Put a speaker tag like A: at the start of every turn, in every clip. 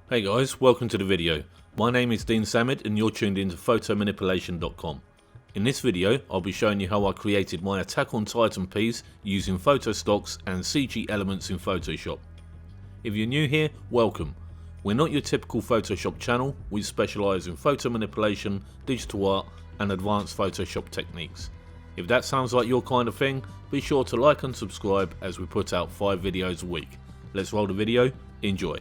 A: Hey guys, welcome to the video. My name is Dean Samid and you're tuned into photomanipulation.com. In this video I'll be showing you how I created my Attack on Titan piece using photo stocks and CG elements in Photoshop. If you're new here, welcome. We're not your typical Photoshop channel, we specialise in photo manipulation, digital art and advanced Photoshop techniques. If that sounds like your kind of thing, be sure to like and subscribe as we put out 5 videos a week. Let's roll the video, enjoy.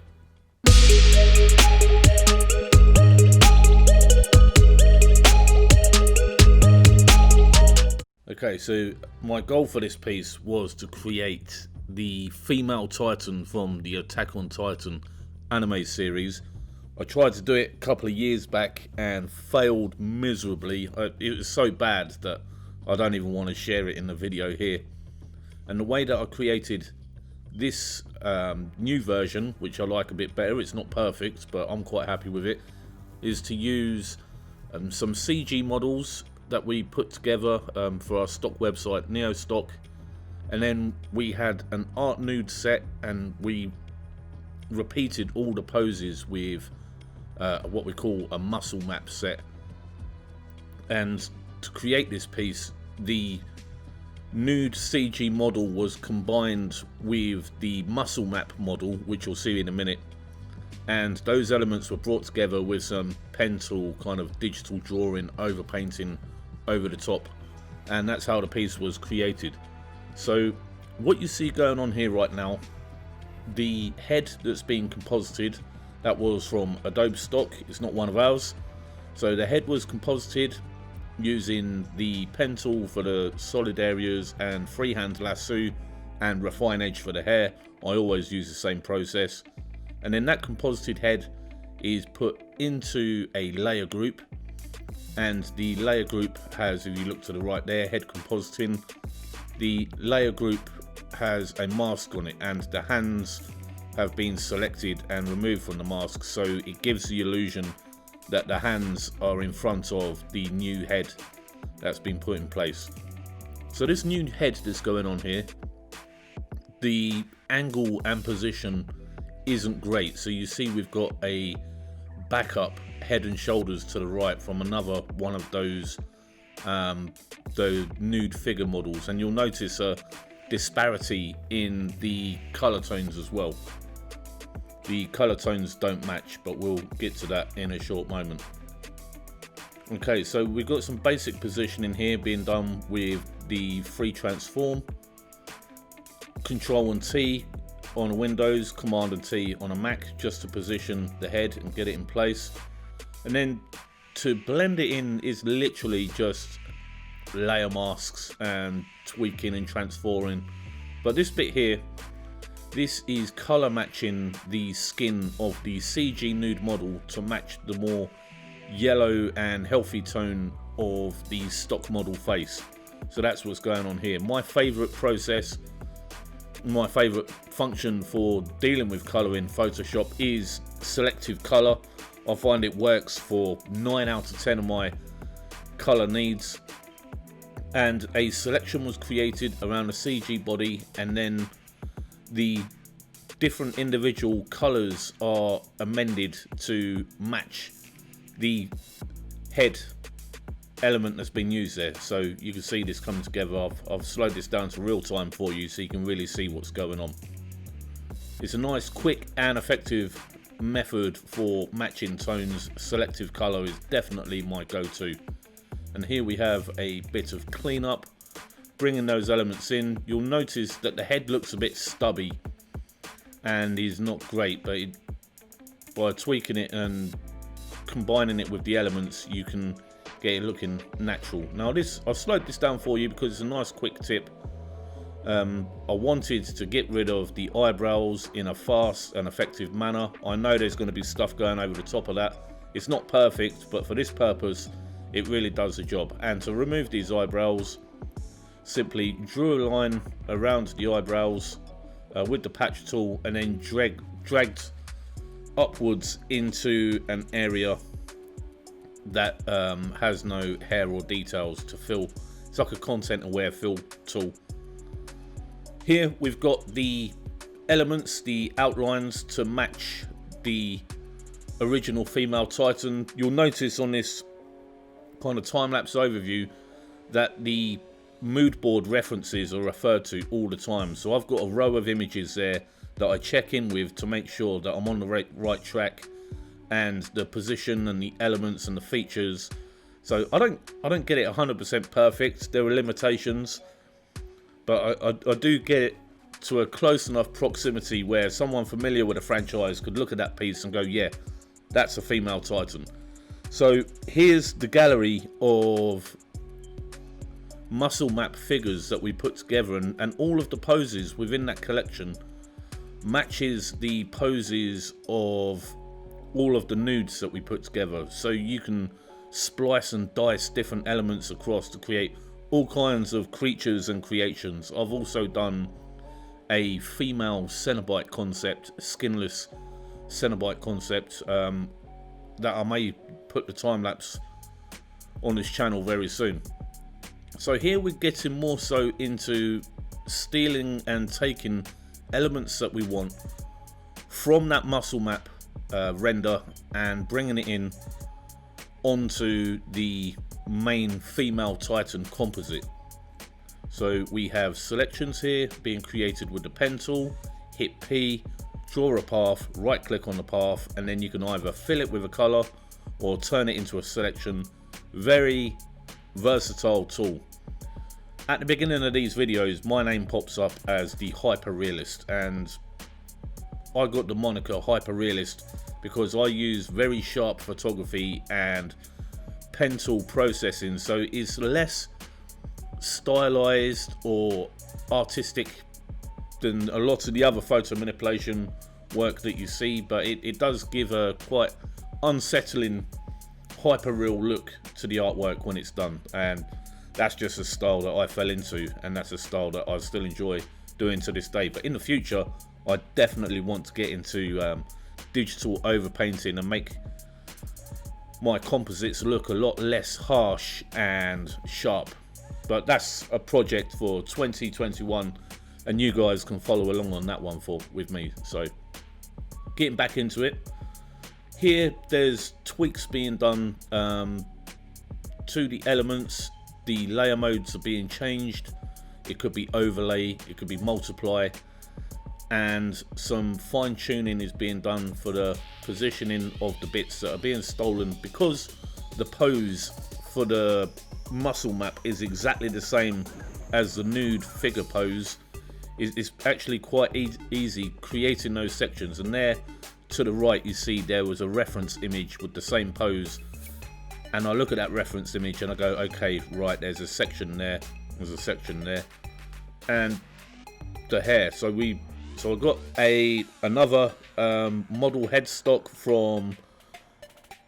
A: Okay, so my goal for this piece was to create the female Titan from the Attack on Titan anime series. I tried to do it a couple of years back and failed miserably. It was so bad that I don't even want to share it in the video here. And the way that I created this new version, which I like a bit better, it's not perfect but I'm quite happy with it, is to use some CG models that we put together for our stock website Neostock, and then we had an art nude set and we repeated all the poses with what we call a muscle map set. And to create this piece, the nude CG model was combined with the muscle map model, which you'll see in a minute, and those elements were brought together with some pen tool kind of digital drawing over painting over the top, and that's how the piece was created. So what you see going on here right now, the head that's being composited, that was from Adobe stock, it's not one of ours. So the head was composited using the pen tool for the solid areas and freehand lasso and refine edge for the hair. I always use the same process, and then that composited head is put into a layer group, and the layer group has, if you look to the right there, head compositing, the layer group has a mask on it and the hands have been selected and removed from the mask, so it gives the illusion that the hands are in front of the new head that's been put in place. So this new head that's going on here, the angle and position isn't great, so you see we've got a backup head and shoulders to the right from another one of those nude figure models, and you'll notice a disparity in the color tones as well. The color tones don't match, but we'll get to that in a short moment. Okay, so we've got some basic positioning here being done with the free transform, Control and T on Windows, Command and T on a Mac, just to position the head and get it in place. And then to blend it in is literally just layer masks and tweaking and transforming. But this bit here, this is color matching the skin of the CG nude model to match the more yellow and healthy tone of the stock model face. So that's what's going on here. My favorite process, my favorite function for dealing with color in Photoshop is selective color. I find it works for 9 out of 10 of my color needs, and a selection was created around the CG body, and then the different individual colors are amended to match the head element that's been used there. So you can see this coming together. I've slowed this down to real time for you so you can really see what's going on. It's a nice, quick and effective method for matching tones. Selective color is definitely my go-to. And here we have a bit of cleanup, bringing those elements in. You'll notice that the head looks a bit stubby and is not great, but by tweaking it and combining it with the elements, you can get it looking natural. Now I've slowed this down for you because it's a nice quick tip. I wanted to get rid of the eyebrows in a fast and effective manner. I know there's going to be stuff going over the top of that. It's not perfect, but for this purpose it really does the job. And to remove these eyebrows, simply drew a line around the eyebrows with the patch tool, and then dragged upwards into an area that has no hair or details to fill. It's like a content aware fill tool. Here we've got the elements, the outlines to match the original female Titan. You'll notice on this kind of time-lapse overview that the mood board references are referred to all the time. So I've got a row of images there that I check in with to make sure that I'm on the right track, and the position and the elements and the features. So I don't get it 100% perfect. There are limitations, but I do get it to a close enough proximity where someone familiar with a franchise could look at that piece and go, yeah, that's a female Titan. So here's the gallery of muscle map figures that we put together, and all of the poses within that collection matches the poses of all of the nudes that we put together. So you can splice and dice different elements across to create all kinds of creatures and creations. I've also done a female Cenobite concept, skinless Cenobite concept, that I may put the time lapse on this channel very soon. So here we're getting more so into stealing and taking elements that we want from that muscle map render and bringing it in onto the main female Titan composite. So we have selections here being created with the pen tool. Hit P, draw a path, right click on the path, and then you can either fill it with a color or turn it into a selection. Very versatile tool. At the beginning of these videos, my name pops up as the Hyper Realist, and I got the moniker Hyper Realist because I use very sharp photography and pen tool processing, so it's less stylized or artistic than a lot of the other photo manipulation work that you see, but it does give a quite unsettling hyper real look to the artwork when it's done, and that's just a style that I fell into, and that's a style that I still enjoy doing to this day. But in the future I definitely want to get into digital overpainting and make my composites look a lot less harsh and sharp. But that's a project for 2021, and you guys can follow along on that one with me. So getting back into it, here there's tweaks being done to the elements. The layer modes are being changed. It could be overlay, it could be multiply, and some fine tuning is being done for the positioning of the bits that are being stolen, because the pose for the muscle map is exactly the same as the nude figure pose. It's actually quite easy creating those sections, and there to the right you see there was a reference image with the same pose, and I look at that reference image and I go, okay, right, there's a section there, there's a section there, and the hair. So I got another model headstock from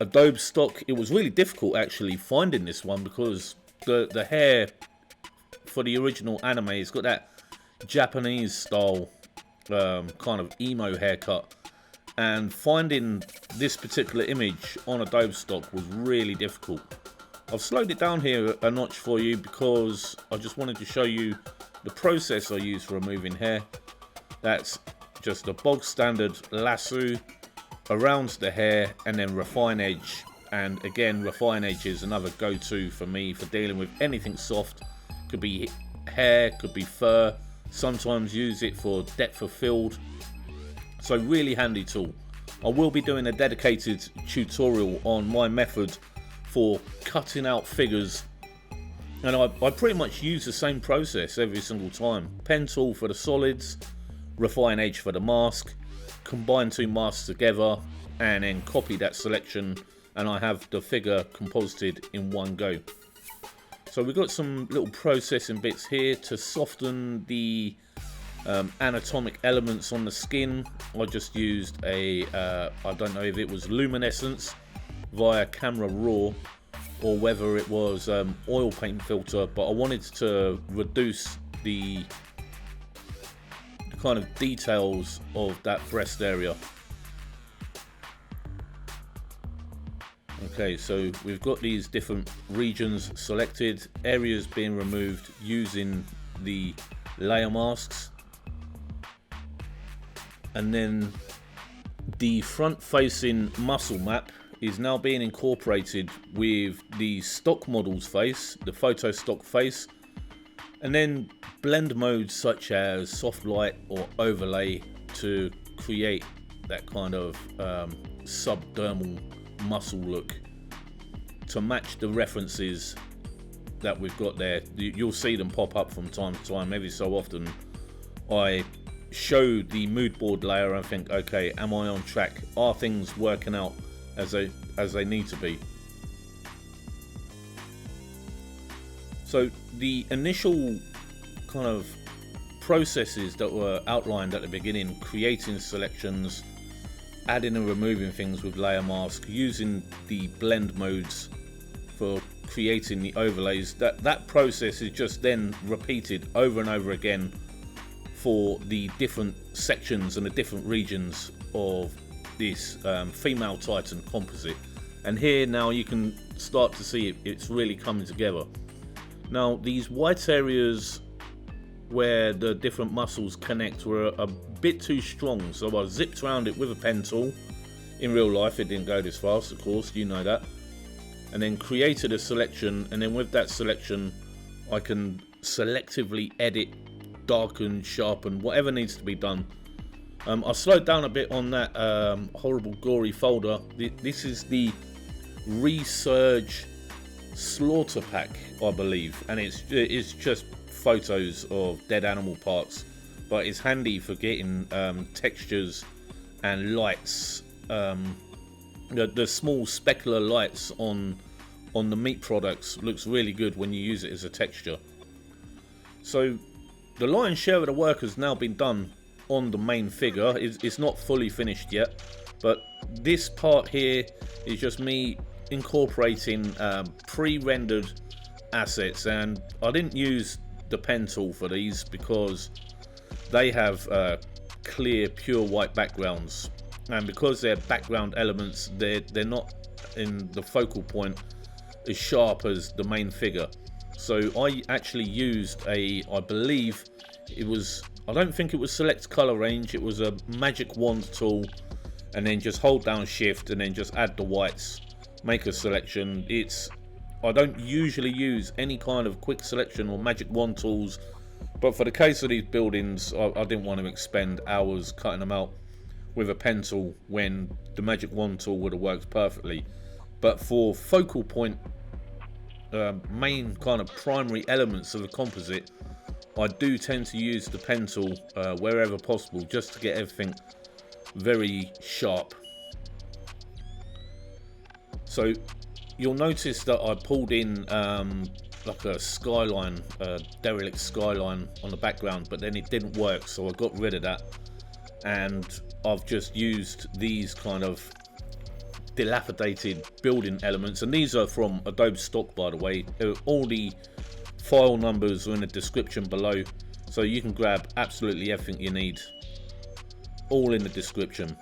A: Adobe stock. It was really difficult actually finding this one because the hair for the original anime has got that Japanese style kind of emo haircut, and finding this particular image on Adobe stock was really difficult. I've slowed it down here a notch for you because I just wanted to show you the process I use for removing hair. That's just a bog standard lasso around the hair and then refine edge. And again, refine edge is another go-to for me for dealing with anything soft. Could be hair, could be fur. Sometimes use it for depth of field. So really handy tool. I will be doing a dedicated tutorial on my method for cutting out figures, and I pretty much use the same process every single time. Pen tool for the solids, refine edge for the mask, combine two masks together, and then copy that selection, and I have the figure composited in one go. So we've got some little processing bits here to soften the anatomic elements on the skin. I just used I don't know if it was luminescence via camera raw or whether it was oil paint filter, but I wanted to reduce the kind of details of that breast area. Okay, so we've got these different regions selected, areas being removed using the layer masks, and then the front facing muscle map is now being incorporated with the stock model's face, the photo stock face, and then blend modes such as soft light or overlay to create that kind of subdermal muscle look to match the references that we've got there. You'll see them pop up from time to time. Every so often I show the mood board layer and think, okay, am I on track? Are things working out as they need to be? So the initial kind of processes that were outlined at the beginning, creating selections, adding and removing things with layer mask, using the blend modes for creating the overlays, that process is just then repeated over and over again for the different sections and the different regions of this female Titan composite. And here now you can start to see it's really coming together. Now these white areas where the different muscles connect were a bit too strong, so I zipped around it with a pen tool. In real life it didn't go this fast, of course, you know that. And then created a selection, and then with that selection I can selectively edit, darken, sharpen, whatever needs to be done. I slowed down a bit on that horrible gory folder. This is the Resurge Slaughter Pack, I believe, and it's just photos of dead animal parts, but it's handy for getting textures and lights. The small specular lights on the meat products looks really good when you use it as a texture. So the lion's share of the work has now been done on the main figure. It's not fully finished yet, but this part here is just me incorporating pre-rendered assets, and I didn't use the pen tool for these because they have clear pure white backgrounds, and because they're background elements, they're not in the focal point as sharp as the main figure. So I actually used I believe it was, I don't think it was select color range, it was a magic wand tool, and then just hold down shift and then just add the whites, make a selection. I don't usually use any kind of quick selection or magic wand tools, but for the case of these buildings I didn't want to expend hours cutting them out with a pen tool when the magic wand tool would have worked perfectly. But for focal point, main kind of primary elements of the composite, I do tend to use the pen tool wherever possible, just to get everything very sharp. So you'll notice that I pulled in like a skyline, a derelict skyline on the background, but then it didn't work, so I got rid of that, and I've just used these kind of dilapidated building elements, and these are from Adobe stock, by the way. All the file numbers are in the description below, so you can grab absolutely everything you need, all in the description.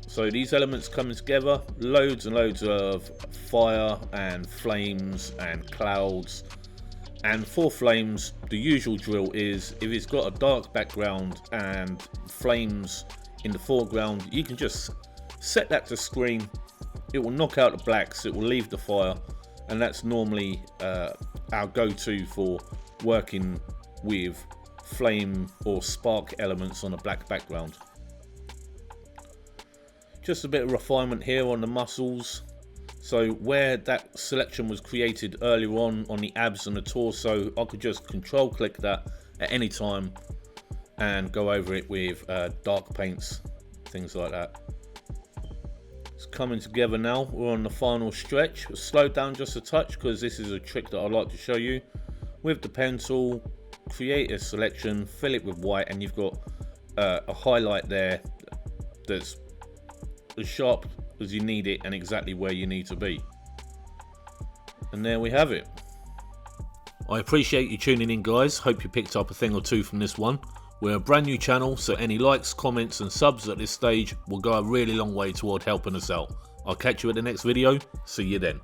A: So these elements coming together, loads and loads of fire and flames and clouds. And for flames, the usual drill is if it's got a dark background and flames in the foreground, you can just set that to screen. It will knock out the blacks, it will leave the fire, and that's normally our go-to for working with flame or spark elements on a black background. Just a bit of refinement here on the muscles. So where that selection was created earlier on the abs and the torso, I could just control click that at any time and go over it with dark paints, things like that. It's coming together now. We're on the final stretch. We'll slow down just a touch because this is a trick that I'd like to show you. With the pen tool, create a selection, fill it with white, and you've got a highlight there that's as sharp as you need it and exactly where you need to be. And there we have it. I appreciate you tuning in, guys. Hope you picked up a thing or two from this one. We're a brand new channel, so any likes, comments and subs at this stage will go a really long way toward helping us out. I'll catch you at the next video. See you then.